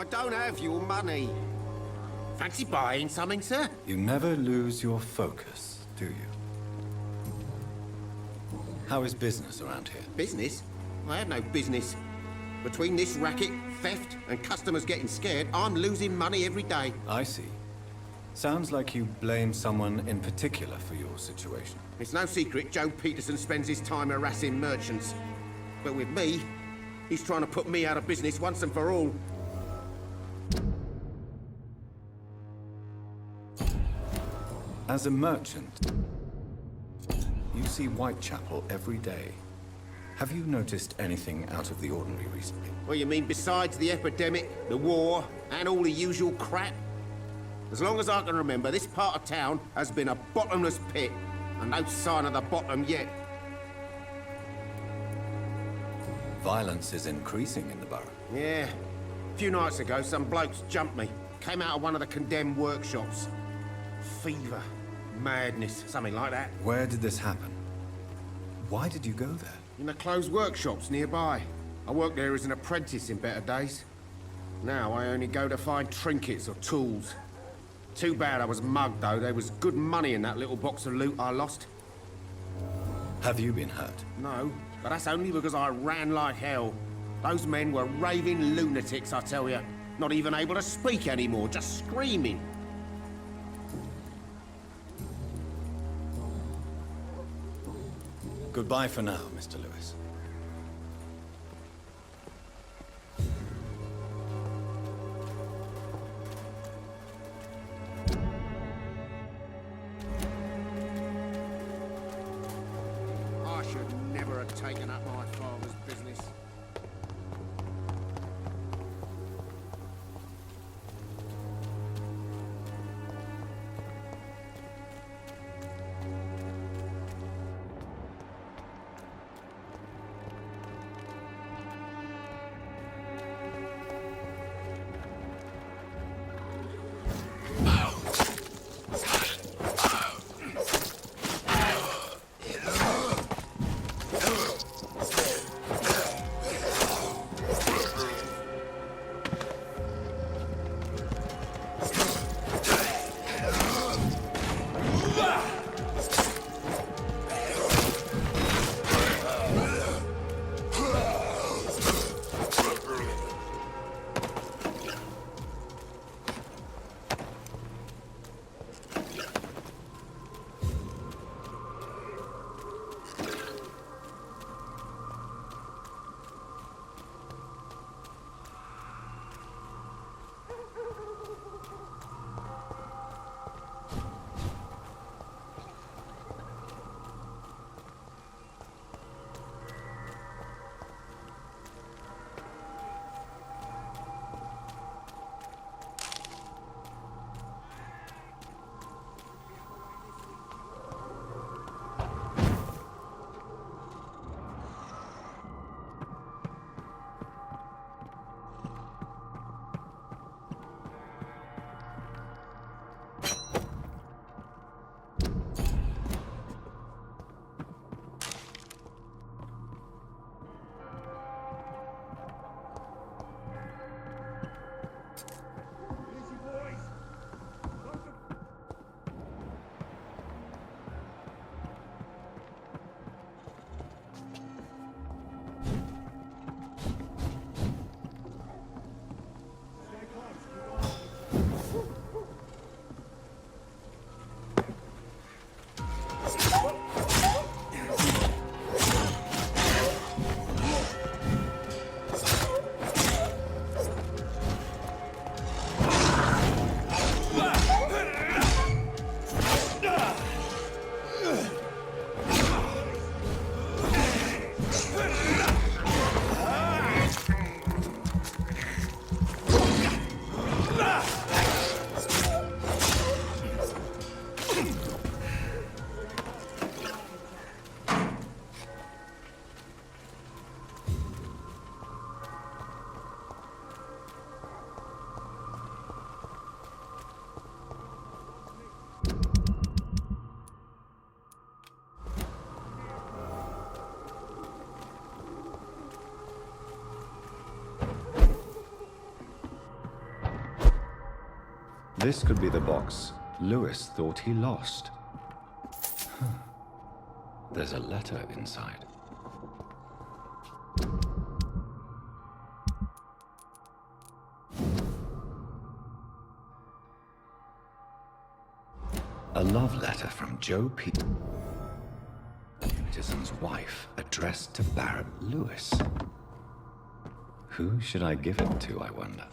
I don't have your money. Fancy buying something, sir? You never lose your focus, do you? How is business around here? Business? I have no business. Between this racket, theft, and customers getting scared, I'm losing money every day. I see. Sounds like you blame someone in particular for your situation. It's no secret Joe Peterson spends his time harassing merchants. But with me, he's trying to put me out of business once and for all. As a merchant, you see Whitechapel every day. Have you noticed anything out of the ordinary recently? What you mean besides the epidemic, the war, and all the usual crap? As long as I can remember, this part of town has been a bottomless pit, and no sign of the bottom yet. Violence is increasing in the borough. Yeah. A few nights ago, some blokes jumped me. Came out of one of the condemned workshops. Fever, madness, something like that. Where did this happen? Why did you go there? In the closed workshops nearby. I worked there as an apprentice in better days. Now I only go to find trinkets or tools. Too bad I was mugged, though. There was good money in that little box of loot I lost. Have you been hurt? No, but that's only because I ran like hell. Those men were raving lunatics, I tell you. Not even able to speak anymore, just screaming. Goodbye for now, Mr. Lewis. I should never have taken up my father's business. This could be the box Lewis thought he lost. There's a letter inside. A love letter from Joe Peterson's wife, addressed to Barrett Lewis. Who should I give it to, I wonder?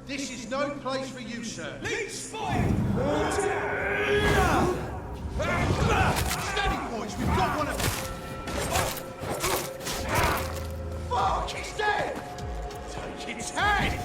This is no place for you, sir. Lead spotted! Steady, boys, we've got one of them. Fuck, he's dead! Take his head!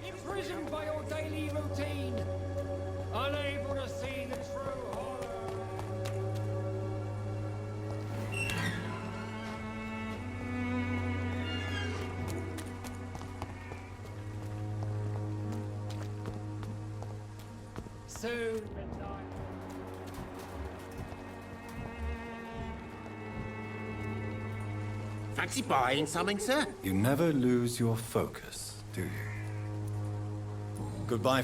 Imprisoned by your daily routine, unable to see the true horror. Soon midnight. Fancy buying something, sir? You never lose your focus, do you? Goodbye.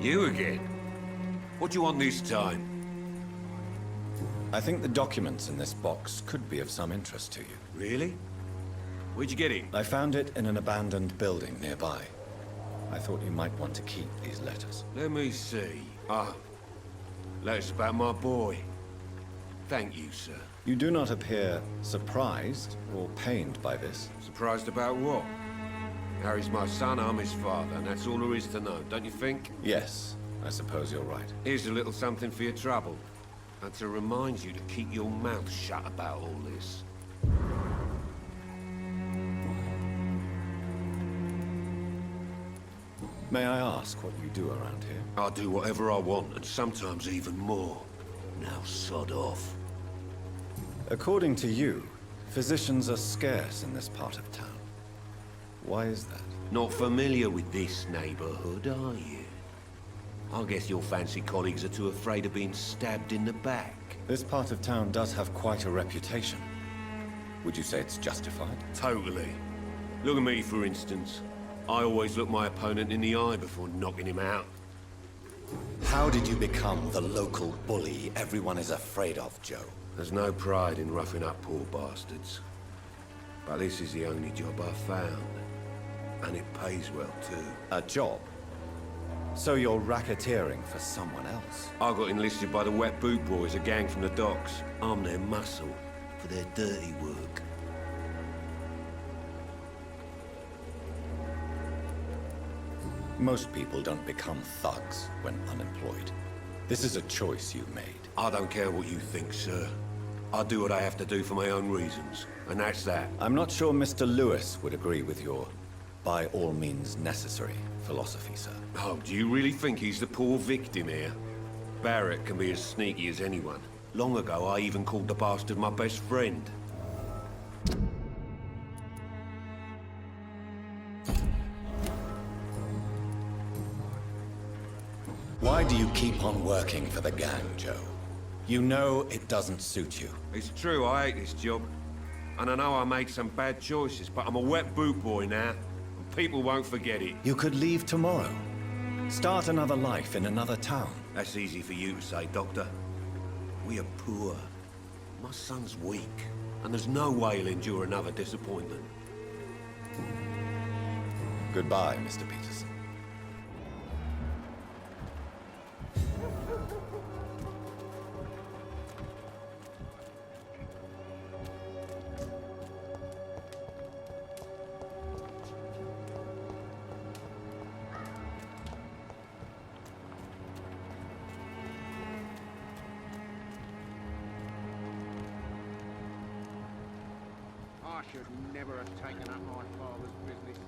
You again? What do you want this time? I think the documents in this box could be of some interest to you. Really? Where'd you get it? I found it in an abandoned building nearby. I thought you might want to keep these letters. Let me see. Letters about my boy. Thank you, sir. You do not appear surprised or pained by this. Surprised about what? Harry's my son, I'm his father, and that's all there is to know, don't you think? Yes, I suppose you're right. Here's a little something for your trouble. And to remind you to keep your mouth shut about all this. May I ask what you do around here? I'll do whatever I want, and sometimes even more. Now sod off. According to you, physicians are scarce in this part of town. Why is that? Not familiar with this neighborhood, are you? I guess your fancy colleagues are too afraid of being stabbed in the back. This part of town does have quite a reputation. Would you say it's justified? Totally. Look at me, for instance. I always look my opponent in the eye before knocking him out. How did you become the local bully everyone is afraid of, Joe? There's no pride in roughing up poor bastards. But this is the only job I've found. And it pays well, too. A job? So you're racketeering for someone else? I got enlisted by the Wet Boot Boys, a gang from the docks. I'm their muscle for their dirty work. Most people don't become thugs when unemployed. This is a choice you made. I don't care what you think, sir. I do what I have to do for my own reasons, and that's that. I'm not sure Mr. Lewis would agree with your by all means necessary philosophy, sir. Oh, do you really think he's the poor victim here? Barrett can be as sneaky as anyone. Long ago, I even called the bastard my best friend. Why do you keep on working for the gang, Joe? You know it doesn't suit you. It's true, I hate this job. And I know I made some bad choices, but I'm a wet boot boy now, and people won't forget it. You could leave tomorrow. Start another life in another town. That's easy for you to say, Doctor. We are poor. My son's weak, and there's no way he'll endure another disappointment. Goodbye, Mr. Peterson. I should never have taken up my father's business.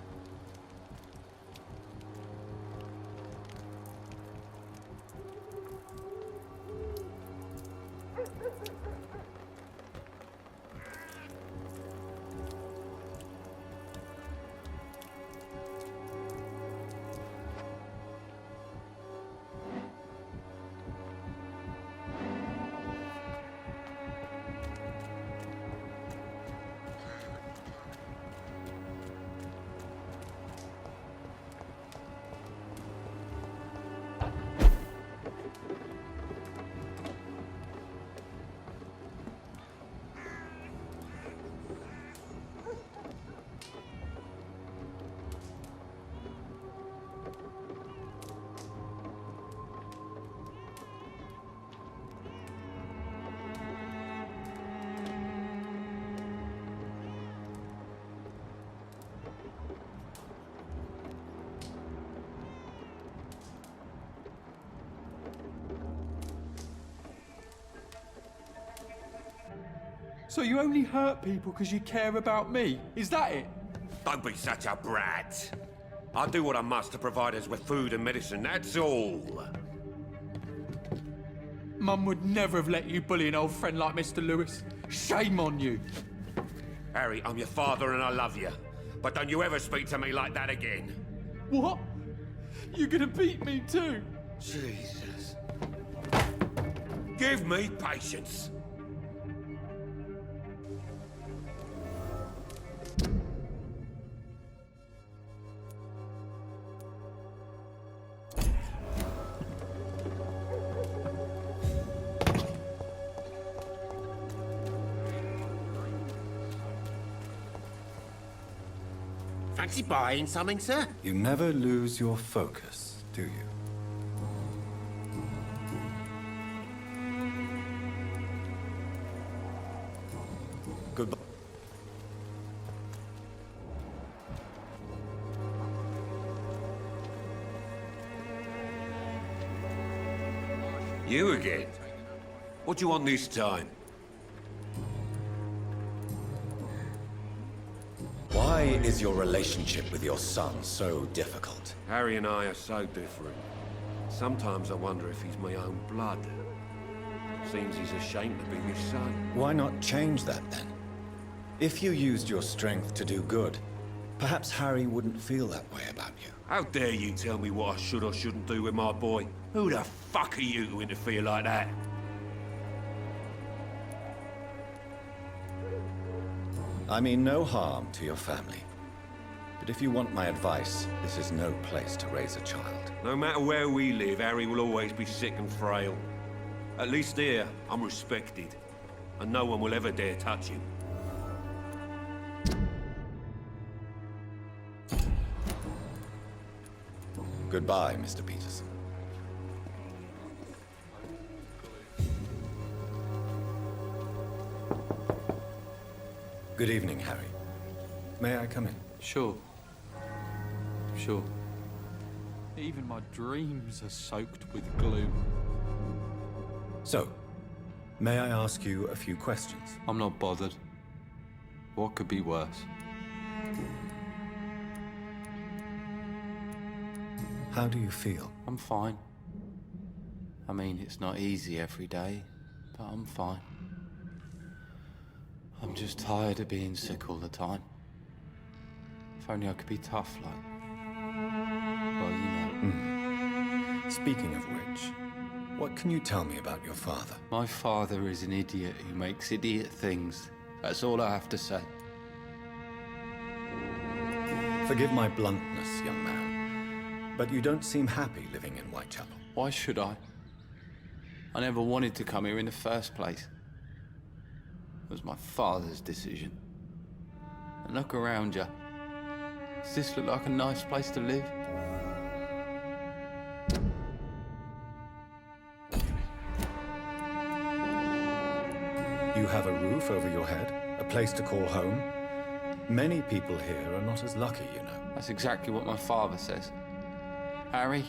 So you only hurt people because you care about me? Is that it? Don't be such a brat. I do what I must to provide us with food and medicine, that's all. Mum would never have let you bully an old friend like Mr. Lewis. Shame on you. Harry, I'm your father and I love you. But don't you ever speak to me like that again. What? You're gonna beat me too? Jesus. Give me patience. Fancy buying something, sir? You never lose your focus, do you? Goodbye. You again? What do you want this time? Why is your relationship with your son so difficult? Harry and I are so different. Sometimes I wonder if he's my own blood. Seems he's ashamed to be my son. Why not change that then? If you used your strength to do good, perhaps Harry wouldn't feel that way about you. How dare you tell me what I should or shouldn't do with my boy? Who the fuck are you to interfere like that? I mean no harm to your family. But if you want my advice, this is no place to raise a child. No matter where we live, Harry will always be sick and frail. At least here, I'm respected. And no one will ever dare touch him. Goodbye, Mr. Peterson. Good evening, Harry. May I come in? Sure. Sure. Even my dreams are soaked with gloom. So, May I ask you a few questions? I'm not bothered. What could be worse? How do you feel? I'm fine. I mean, it's not easy every day, but I'm fine. I'm just tired of being sick all the time. If only I could be tough like... well, you know. Speaking of which, what can you tell me about your father? My father is an idiot who makes idiot things. That's all I have to say. Forgive my bluntness, young man, but you don't seem happy living in Whitechapel. Why should I? I never wanted to come here in the first place. It was my father's decision. And look around you. Does this look like a nice place to live? You have a roof over your head, a place to call home. Many people here are not as lucky, you know. That's exactly what my father says. Harry,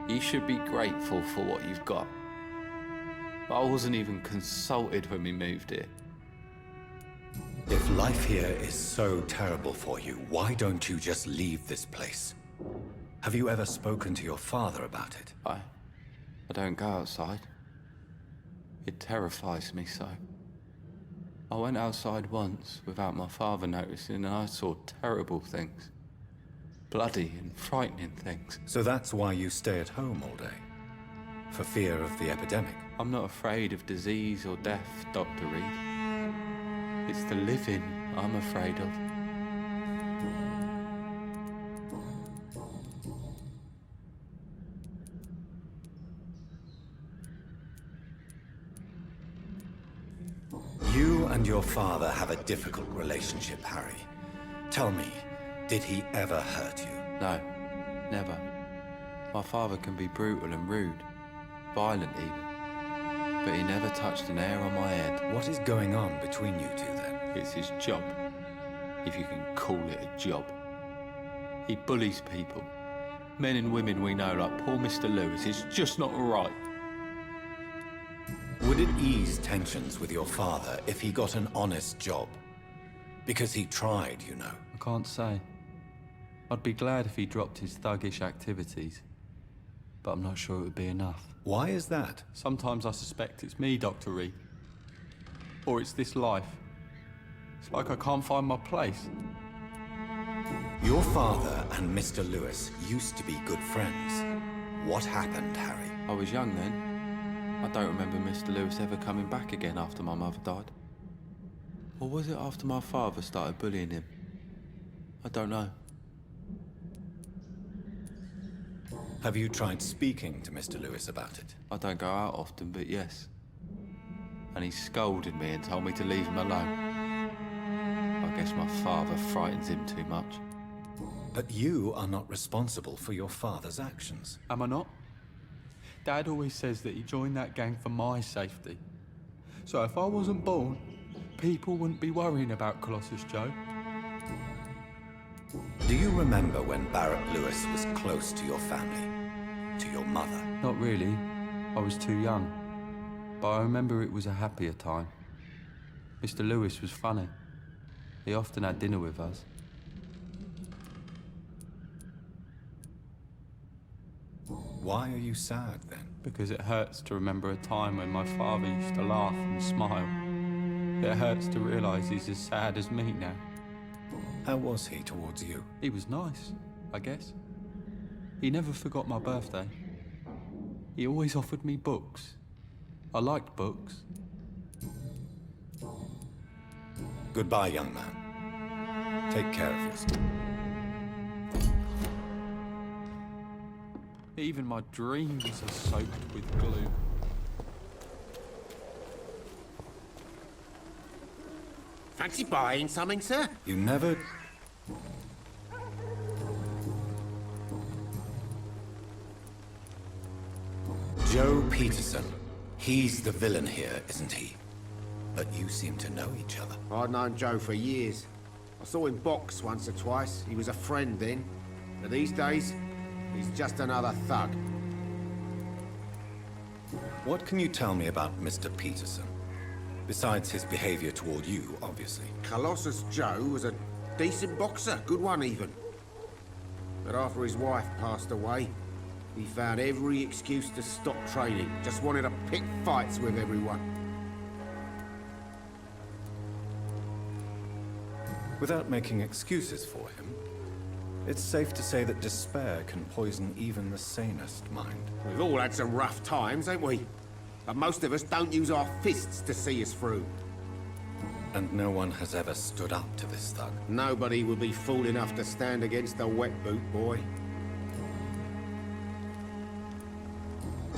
you should be grateful for what you've got. But I wasn't even consulted when we moved here. If life here is so terrible for you, why don't you just leave this place? Have you ever spoken to your father about it? I don't go outside. It terrifies me so. I went outside once without my father noticing and I saw terrible things. Bloody and frightening things. So that's why you stay at home all day? For fear of the epidemic? I'm not afraid of disease or death, Dr. Reid. It's the living I'm afraid of. You and your father have a difficult relationship, Harry. Tell me, did he ever hurt you? No, never. My father can be brutal and rude, violent even. But he never touched an hair on my head. What is going on between you two then? It's his job, if you can call it a job. He bullies people. Men and women we know, like poor Mr. Lewis, is just not right. Would it ease tensions with your father if he got an honest job? Because he tried, you know. I can't say. I'd be glad if he dropped his thuggish activities. But I'm not sure it would be enough. Why is that? Sometimes I suspect it's me, Dr. Reid. Or it's this life. It's like I can't find my place. Your father and Mr. Lewis used to be good friends. What happened, Harry? I was young then. I don't remember Mr. Lewis ever coming back again after my mother died. Or was it after my father started bullying him? I don't know. Have you tried speaking to Mr. Lewis about it? I don't go out often, but yes. And he scolded me and told me to leave him alone. I guess my father frightens him too much. But you are not responsible for your father's actions. Am I not? Dad always says that he joined that gang for my safety. So if I wasn't born, people wouldn't be worrying about Colossus Joe. Do you remember when Barrett Lewis was close to your family? To your mother? Not really. I was too young. But I remember it was a happier time. Mr. Lewis was funny. He often had dinner with us. Why are you sad, then? Because it hurts to remember a time when my father used to laugh and smile. It hurts to realise he's as sad as me now. How was he towards you? He was nice, I guess. He never forgot my birthday. He always offered me books. I liked books. Goodbye, young man. Take care of yourself. Even my dreams are soaked with glue. Fancy buying something, sir? You never... Joe Peterson. He's the villain here, isn't he? But you seem to know each other. I'd known Joe for years. I saw him box once or twice. He was a friend then. But these days, he's just another thug. What can you tell me about Mr. Peterson? Besides his behavior toward you, obviously. Colossus Joe was a decent boxer, good one even. But after his wife passed away, he found every excuse to stop training. Just wanted to pick fights with everyone. Without making excuses for him, it's safe to say that despair can poison even the sanest mind. We've all had some rough times, ain't we? But most of us don't use our fists to see us through. And no one has ever stood up to this thug. Nobody would be fool enough to stand against a wet boot boy.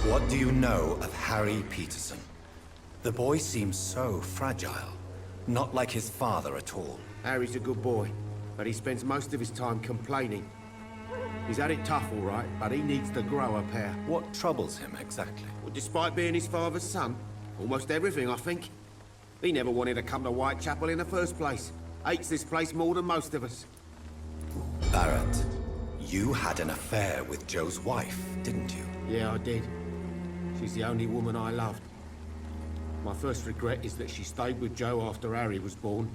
What do you know of Harry Peterson? The boy seems so fragile. Not like his father at all. Harry's a good boy, but he spends most of his time complaining. He's had it tough, all right, but he needs to grow a pair. What troubles him exactly? Well, despite being his father's son, almost everything, I think. He never wanted to come to Whitechapel in the first place. Hates this place more than most of us. Barrett, you had an affair with Joe's wife, didn't you? Yeah, I did. She's the only woman I loved. My first regret is that she stayed with Joe after Harry was born.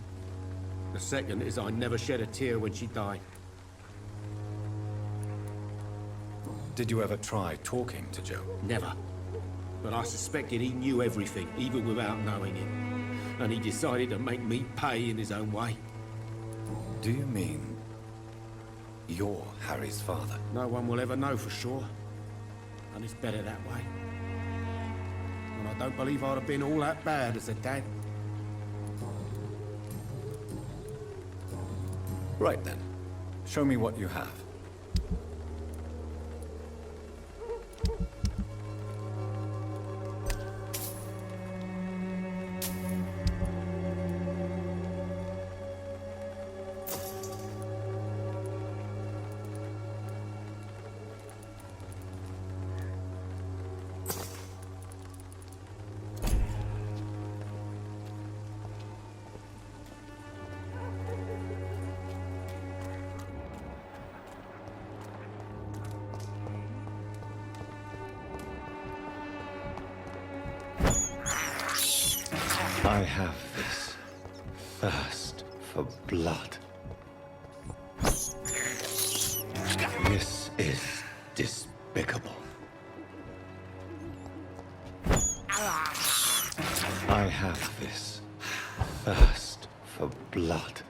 The second is I never shed a tear when she died. Did you ever try talking to Joe? Never. But I suspected he knew everything, even without knowing it. And he decided to make me pay in his own way. Do you mean you're Harry's father? No one will ever know for sure. And it's better that way. And I don't believe I'd have been all that bad as a dad. Right then. Show me what you have. I have this thirst for blood. This is despicable. I have this thirst for blood.